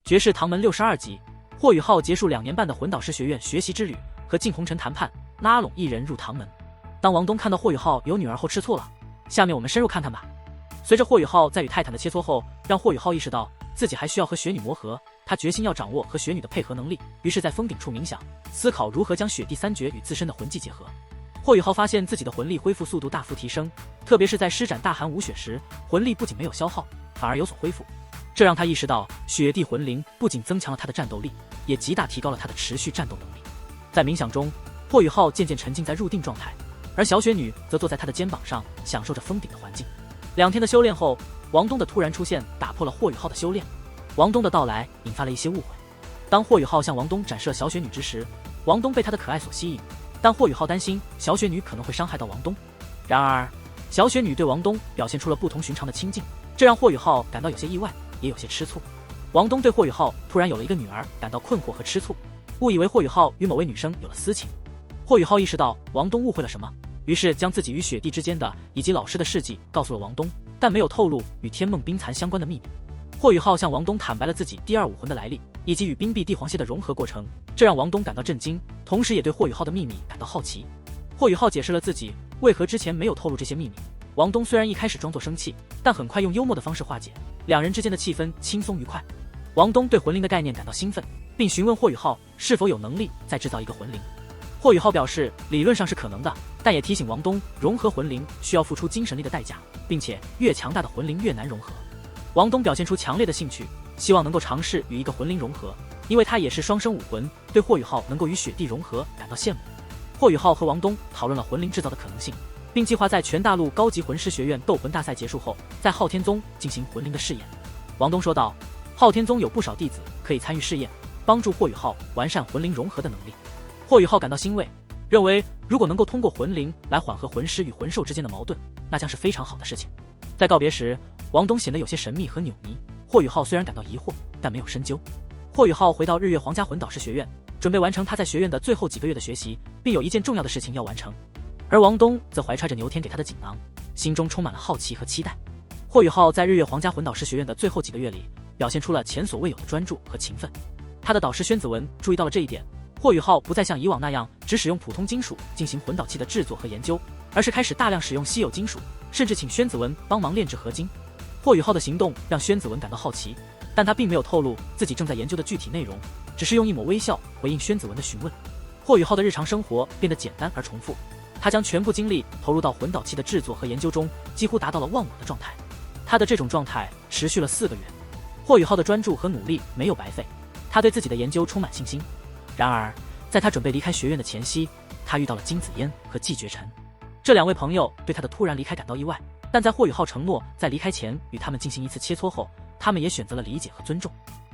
绝世唐门62集，霍雨浩结束2年半的魂导师学院学习之旅，和靳红尘谈判，拉拢一人入唐门。当王东看到霍雨浩有女儿后吃醋了。下面我们深入看看吧。随着霍雨浩在与泰坦的切磋后，让霍雨浩意识到自己还需要和雪女磨合，他决心要掌握和雪女的配合能力，于是在峰顶处冥想，思考如何将雪地三绝与自身的魂技结合。霍雨浩发现自己的魂力恢复速度大幅提升，特别是在施展大寒无雪时，魂力不仅没有消耗，反而有所恢复。这让他意识到雪地魂灵不仅增强了他的战斗力，也极大提高了他的持续战斗能力。在冥想中，霍雨浩渐渐沉浸在入定状态，而小雪女则坐在他的肩膀上，享受着峰顶的环境。2天的修炼后，王东的突然出现打破了霍雨浩的修炼。王东的到来引发了一些误会。当霍雨浩向王东展示了小雪女之时，王东被她的可爱所吸引，但霍雨浩担心小雪女可能会伤害到王东。然而，小雪女对王东表现出了不同寻常的亲近，这让霍雨浩感到有些意外，也有些吃醋。王东对霍雨浩突然有了一个女儿感到困惑和吃醋，误以为霍雨浩与某位女生有了私情。霍雨浩意识到王东误会了什么，于是将自己与雪地之间的以及老师的事迹告诉了王东，但没有透露与天梦冰蚕相关的秘密。霍雨浩向王东坦白了自己第二武魂的来历，以及与冰碧帝皇蟹的融合过程，这让王东感到震惊，同时也对霍雨浩的秘密感到好奇。霍雨浩解释了自己为何之前没有透露这些秘密。王东虽然一开始装作生气，但很快用幽默的方式化解，两人之间的气氛轻松愉快。王东对魂灵的概念感到兴奋，并询问霍雨浩是否有能力再制造一个魂灵。霍雨浩表示理论上是可能的，但也提醒王东融合魂灵需要付出精神力的代价，并且越强大的魂灵越难融合。王东表现出强烈的兴趣，希望能够尝试与一个魂灵融合，因为他也是双生武魂，对霍雨浩能够与雪地融合感到羡慕。霍雨浩和王东讨论了魂灵制造的可能性，并计划在全大陆高级魂师学院斗魂大赛结束后，在昊天宗进行魂灵的试验。王东说道，昊天宗有不少弟子可以参与试验，帮助霍雨浩完善魂灵融合的能力。霍雨浩感到欣慰，认为如果能够通过魂灵来缓和魂师与魂兽之间的矛盾，那将是非常好的事情。在告别时，王东显得有些神秘和扭捏。霍雨浩虽然感到疑惑，但没有深究。霍雨浩回到日月皇家魂导师学院，准备完成他在学院的最后几个月的学习，并有一件重要的事情要完成。而王东则怀揣着牛天给他的锦囊，心中充满了好奇和期待。霍雨浩在日月皇家魂导师学院的最后几个月里，表现出了前所未有的专注和勤奋。他的导师宣子文注意到了这一点，霍雨浩不再像以往那样只使用普通金属进行魂导器的制作和研究，而是开始大量使用稀有金属，甚至请宣子文帮忙炼制合金。霍雨浩的行动让宣子文感到好奇，但他并没有透露自己正在研究的具体内容，只是用一抹微笑回应宣子文的询问。霍雨浩的日常生活变得简单而重复，他将全部精力投入到魂导器的制作和研究中，几乎达到了忘我的状态。他的这种状态持续了4个月。霍雨浩的专注和努力没有白费，他对自己的研究充满信心。然而，在他准备离开学院的前夕，他遇到了金子嫣和季绝尘。这2位朋友对他的突然离开感到意外，但在霍雨浩承诺在离开前与他们进行一次切磋后，他们也选择了理解和尊重。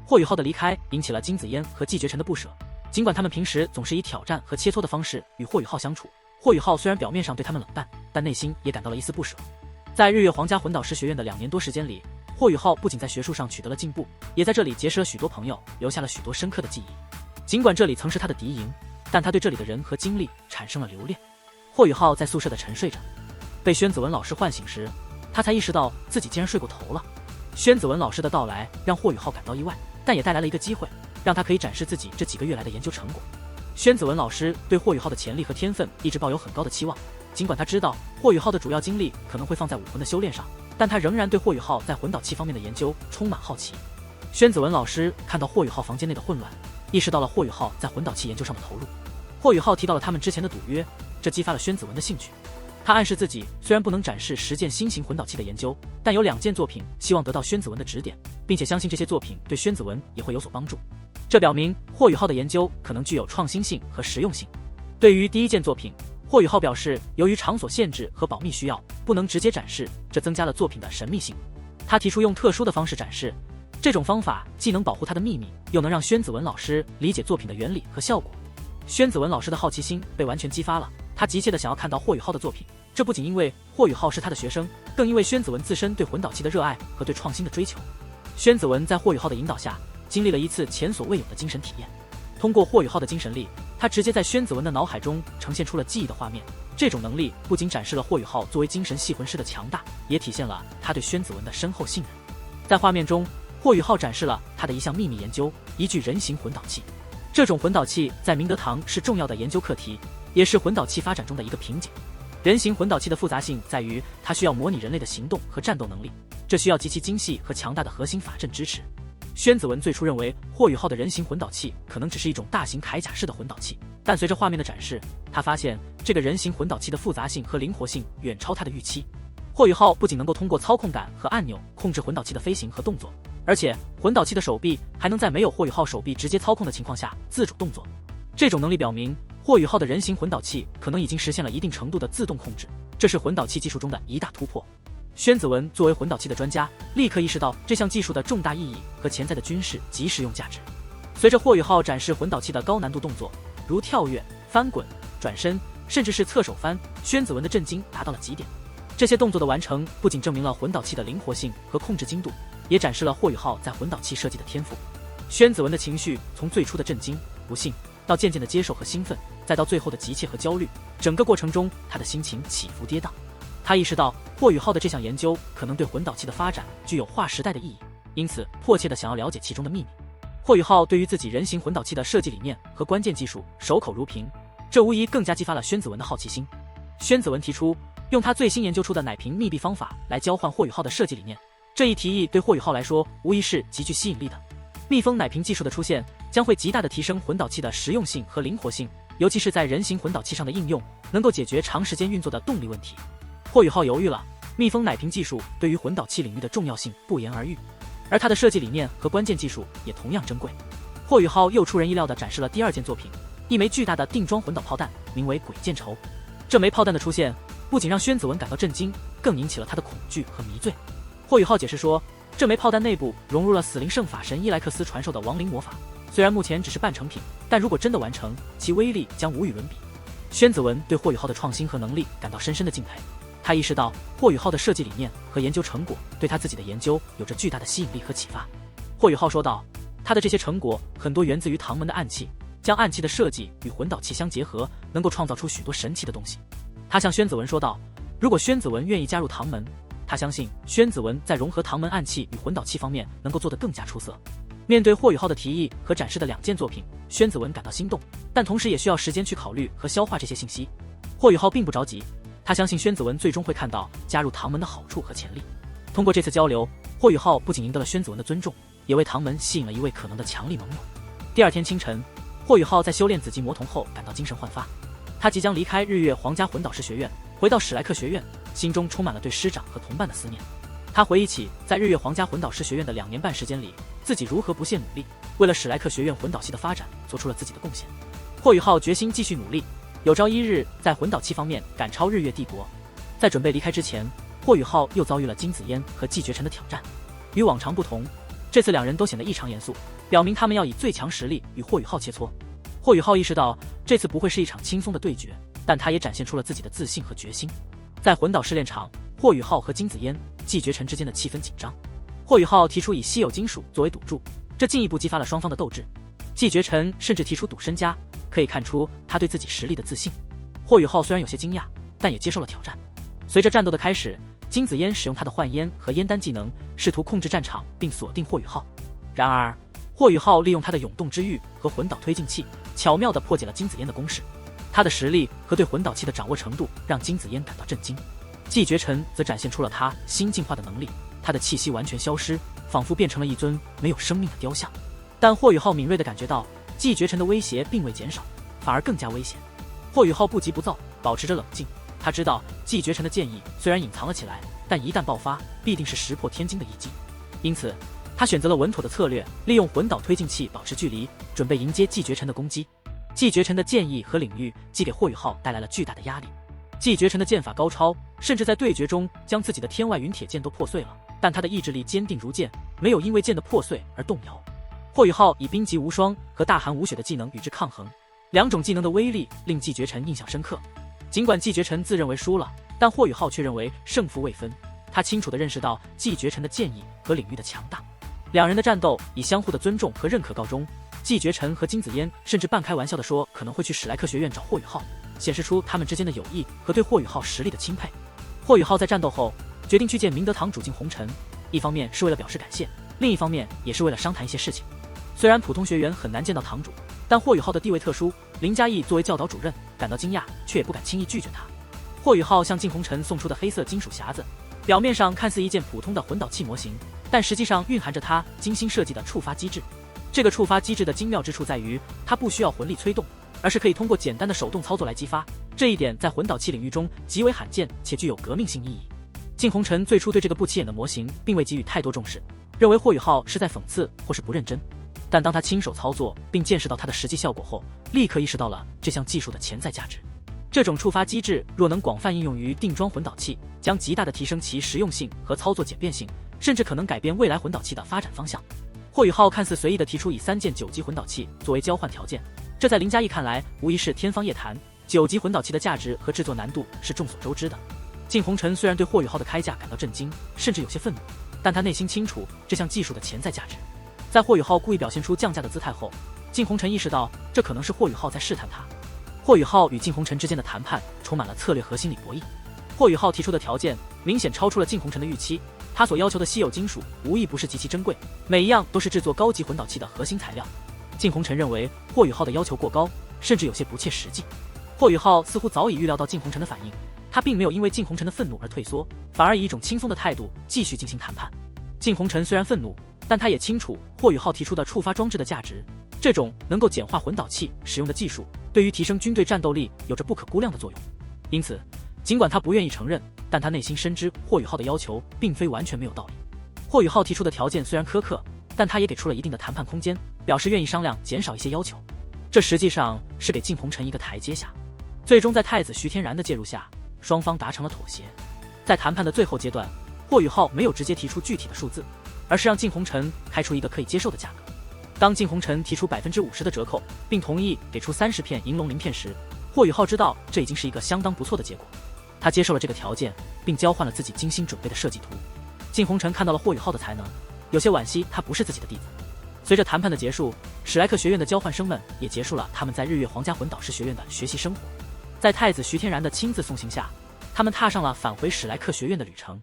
霍雨浩的离开引起了金子嫣和季绝尘的不舍，尽管他们平时总是以挑战和切磋的方式与霍雨浩相处，霍雨浩虽然表面上对他们冷淡，但内心也感到了一丝不舍。在日月皇家魂导师学院的2年多时间里，霍雨浩不仅在学术上取得了进步，也在这里结识了许多朋友，留下了许多深刻的记忆。尽管这里曾是他的敌营，但他对这里的人和经历产生了留恋。霍雨浩在宿舍的沉睡着，被宣子文老师唤醒时，他才意识到自己竟然睡过头了。宣子文老师的到来让霍雨浩感到意外，但也带来了一个机会，让他可以展示自己这几个月来的研究成果。宣子文老师对霍雨浩的潜力和天分一直抱有很高的期望，尽管他知道霍雨浩的主要精力可能会放在武魂的修炼上，但他仍然对霍雨浩在魂导器方面的研究充满好奇。宣子文老师看到霍雨浩房间内的混乱，意识到了霍雨浩在魂导器研究上的投入。霍雨浩提到了他们之前的赌约，这激发了宣子文的兴趣。他暗示自己虽然不能展示10件新型魂导器的研究，但有2件作品希望得到宣子文的指点，并且相信这些作品对宣子文也会有所帮助。这表明霍雨浩的研究可能具有创新性和实用性。对于第1件作品，霍雨浩表示由于场所限制和保密需要，不能直接展示，这增加了作品的神秘性。他提出用特殊的方式展示，这种方法既能保护他的秘密，又能让宣子文老师理解作品的原理和效果。宣子文老师的好奇心被完全激发了，他急切地想要看到霍雨浩的作品，这不仅因为霍雨浩是他的学生，更因为宣子文自身对魂导器的热爱和对创新的追求。宣子文在霍雨浩的引导下，经历了一次前所未有的精神体验。通过霍雨浩的精神力，他直接在宣子文的脑海中呈现出了记忆的画面。这种能力不仅展示了霍雨浩作为精神系魂师的强大，也体现了他对宣子文的深厚信任。在画面中，霍宇浩展示了他的一项秘密研究——一具人形魂导器。这种魂导器在明德堂是重要的研究课题，也是魂导器发展中的一个瓶颈。人形魂导器的复杂性在于，它需要模拟人类的行动和战斗能力，这需要极其精细和强大的核心法阵支持。宣子文最初认为霍宇浩的人形魂导器可能只是一种大型铠甲式的魂导器，但随着画面的展示，他发现这个人形魂导器的复杂性和灵活性远超他的预期。霍宇浩不仅能够通过操控杆和按钮控制魂导器的飞行和动作，而且魂导器的手臂还能在没有霍宇浩手臂直接操控的情况下自主动作。这种能力表明，霍宇浩的人形魂导器可能已经实现了一定程度的自动控制，这是魂导器技术中的一大突破。宣子文作为魂导器的专家，立刻意识到这项技术的重大意义和潜在的军事及实用价值。随着霍宇浩展示魂导器的高难度动作，如跳跃、翻滚、转身，甚至是侧手翻，宣子文的震惊达到了极点。这些动作的完成不仅证明了魂导器的灵活性和控制精度，也展示了霍宇浩在魂导器设计的天赋。宣子文的情绪从最初的震惊、不幸，到渐渐的接受和兴奋，再到最后的急切和焦虑，整个过程中他的心情起伏跌宕。他意识到霍宇浩的这项研究可能对魂导器的发展具有划时代的意义，因此迫切地想要了解其中的秘密。霍宇浩对于自己人形魂导器的设计理念和关键技术守口如瓶，这无疑更加激发了宣子文的好奇心。宣子文提出用他最新研究出的奶瓶密闭方法来交换霍宇浩的设计理念，这一提议对霍宇浩来说无疑是极具吸引力的。密封奶瓶技术的出现将会极大地提升魂导器的实用性和灵活性，尤其是在人形魂导器上的应用，能够解决长时间运作的动力问题。霍宇浩犹豫了，密封奶瓶技术对于魂导器领域的重要性不言而喻，而它的设计理念和关键技术也同样珍贵。霍宇浩又出人意料地展示了第二件作品，一枚巨大的定装魂导炮弹，名为鬼见愁。这枚炮弹的出现不仅让宣子文感到震惊，更引起了他的恐惧和迷醉。霍宇浩解释说，这枚炮弹内部融入了死灵圣法神伊莱克斯传授的亡灵魔法，虽然目前只是半成品，但如果真的完成，其威力将无与伦比。宣子文对霍宇浩的创新和能力感到深深的敬佩，他意识到霍宇浩的设计理念和研究成果对他自己的研究有着巨大的吸引力和启发。霍宇浩说道，他的这些成果很多源自于唐门的暗器，将暗器的设计与魂导器相结合，能够创造出许多神奇的东西。他向宣子文说道，如果宣子文愿意加入唐门，他相信宣子文在融合唐门暗器与魂导器方面能够做得更加出色。面对霍宇浩的提议和展示的2件作品，宣子文感到心动，但同时也需要时间去考虑和消化这些信息。霍宇浩并不着急，他相信宣子文最终会看到加入唐门的好处和潜力。通过这次交流，霍宇浩不仅赢得了宣子文的尊重，也为唐门吸引了一位可能的强力盟友。第2天清晨，霍宇浩在修炼紫极魔瞳后感到精神焕发，他即将离开日月皇家魂导师学院，回到史莱克学院，心中充满了对师长和同伴的思念。他回忆起在日月皇家魂导师学院的2年半时间里，自己如何不懈努力，为了史莱克学院魂导系的发展做出了自己的贡献。霍宇浩决心继续努力，有朝一日在魂导器方面赶超日月帝国。在准备离开之前，霍宇浩又遭遇了金子嫣和季绝尘的挑战。与往常不同，这次2人都显得异常严肃，表明他们要以最强实力与霍宇浩切磋。霍宇浩意识到这次不会是一场轻松的对决，但他也展现出了自己的自信和决心。在魂导试炼场，霍宇浩和金子嫣、季绝尘之间的气氛紧张。霍宇浩提出以稀有金属作为赌注，这进一步激发了双方的斗志。季绝尘甚至提出赌身家，可以看出他对自己实力的自信。霍宇浩虽然有些惊讶，但也接受了挑战。随着战斗的开始，金子嫣使用他的幻烟和烟丹技能，试图控制战场并锁定霍宇浩。然而，霍宇浩利用他的永动之域和魂导推进器，巧妙地破解了金子嫣的攻势。他的实力和对魂导器的掌握程度让金子嫣感到震惊。季绝尘则展现出了他新进化的能力，他的气息完全消失，仿佛变成了一尊没有生命的雕像。但霍宇浩敏锐地感觉到，季绝尘的威胁并未减少，反而更加危险。霍宇浩不急不躁，保持着冷静。他知道季绝尘的剑意虽然隐藏了起来，但一旦爆发，必定是石破天惊的一击。因此，他选择了稳妥的策略，利用魂导推进器保持距离，准备迎接季绝尘的攻击。季绝尘的剑意和领域既给霍宇浩带来了巨大的压力。季绝尘的剑法高超，甚至在对决中将自己的天外云铁剑都破碎了，但他的意志力坚定如剑，没有因为剑的破碎而动摇。霍宇浩以冰极无双和大寒无雪的技能与之抗衡，2种技能的威力令季绝尘印象深刻。尽管季绝尘自认为输了，但霍宇浩却认为胜负未分。他清楚地认识到季绝尘的剑意和领域的强大。2人的战斗以相互的尊重和认可告终。季绝尘和金子嫣甚至半开玩笑地说可能会去史莱克学院找霍宇浩，显示出他们之间的友谊和对霍宇浩实力的钦佩。霍宇浩在战斗后决定去见明德堂主镜红尘，一方面是为了表示感谢，另一方面也是为了商谈一些事情。虽然普通学员很难见到堂主，但霍雨浩的地位特殊，林嘉义作为教导主任感到惊讶，却也不敢轻易拒绝他。霍雨浩向靖红尘送出的黑色金属匣子，表面上看似一件普通的魂导器模型，但实际上蕴含着他精心设计的触发机制。这个触发机制的精妙之处在于，它不需要魂力催动，而是可以通过简单的手动操作来激发。这一点在魂导器领域中极为罕见，且具有革命性意义。靖红尘最初对这个不起眼的模型并未给予太多重视，认为霍雨浩是在讽刺或是不认真。但当他亲手操作并见识到它的实际效果后，立刻意识到了这项技术的潜在价值。这种触发机制若能广泛应用于定装魂导器，将极大地提升其实用性和操作简便性，甚至可能改变未来魂导器的发展方向。霍雨浩看似随意地提出以3件9级魂导器作为交换条件，这在林嘉义看来无疑是天方夜谭。9级魂导器的价值和制作难度是众所周知的。靖红尘虽然对霍雨浩的开价感到震惊，甚至有些愤怒，但他内心清楚这项技术的潜在价值。在霍雨浩故意表现出降价的姿态后，靖红尘意识到这可能是霍雨浩在试探他。霍雨浩与靖红尘之间的谈判充满了策略和心理博弈。霍雨浩提出的条件明显超出了靖红尘的预期，他所要求的稀有金属无一不是极其珍贵，每一样都是制作高级魂导器的核心材料。靖红尘认为霍雨浩的要求过高，甚至有些不切实际。霍雨浩似乎早已预料到靖红尘的反应，他并没有因为靖红尘的愤怒而退缩，反而以一种轻松的态度继续进行谈判。靖红尘虽然愤怒，但他也清楚霍雨浩提出的触发装置的价值，这种能够简化魂导器使用的技术，对于提升军队战斗力有着不可估量的作用。因此，尽管他不愿意承认，但他内心深知霍雨浩的要求并非完全没有道理。霍雨浩提出的条件虽然苛刻，但他也给出了一定的谈判空间，表示愿意商量减少一些要求。这实际上是给靖红尘一个台阶下。最终在太子徐天然的介入下，双方达成了妥协。在谈判的最后阶段，霍雨浩没有直接提出具体的数字，而是让靖红尘开出一个可以接受的价格。当靖红尘提出50%的折扣，并同意给出30片银龙鳞片时，霍雨浩知道这已经是一个相当不错的结果。他接受了这个条件，并交换了自己精心准备的设计图。靖红尘看到了霍雨浩的才能，有些惋惜他不是自己的弟子。随着谈判的结束，史莱克学院的交换生们也结束了他们在日月皇家魂导师学院的学习生活。在太子徐天然的亲自送行下，他们踏上了返回史莱克学院的旅程。